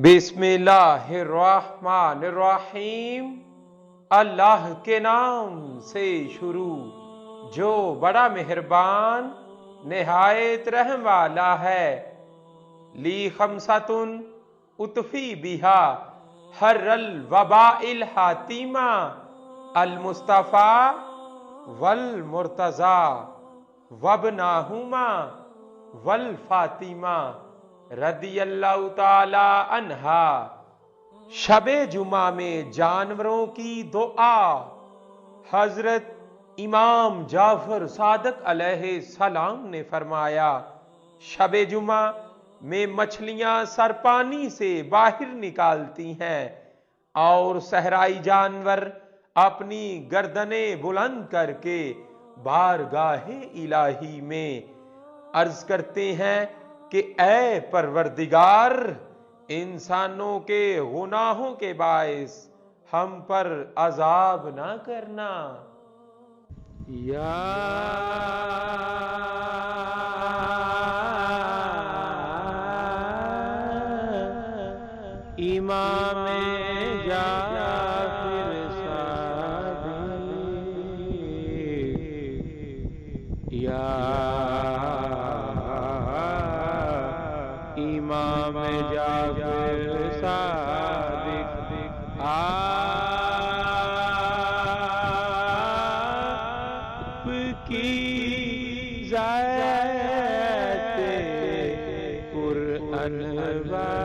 बिस्मिल्लाहिर्रहमानिर्रहीम। अल्लाह के नाम से शुरू जो बड़ा मेहरबान निहायत रहम वाला है। ली खमसतुन उतफी बिहा हर्रल वबाइल हातिमा अल मुस्तफ़ा वल मुर्तज़ा वबनाहुमा वल फातिमा रदियल्लाहु ताला अन्हा। शबे जुमा में जानवरों की दुआ। हजरत इमाम जाफर सादक अलैहि सलाम ने फरमाया, शबे जुमा में मछलियां सरपानी से बाहर निकालती हैं और सहराई जानवर अपनी गर्दनें बुलंद करके बारगाहे इलाही में अर्ज करते हैं कि ऐ परवरदिगार, इंसानों के गुनाहों के बायस हम पर अजाब ना करना। या इमाम जाफिर सादिक, या इमाम जाफिर सादिक, आपकी ज़ात पुरअनवार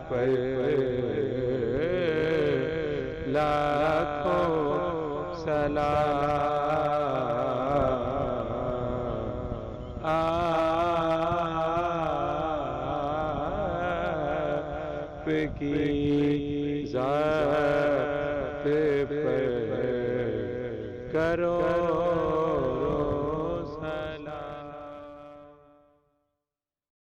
पर लाखों सलाम। आपकी ज़ात पर करो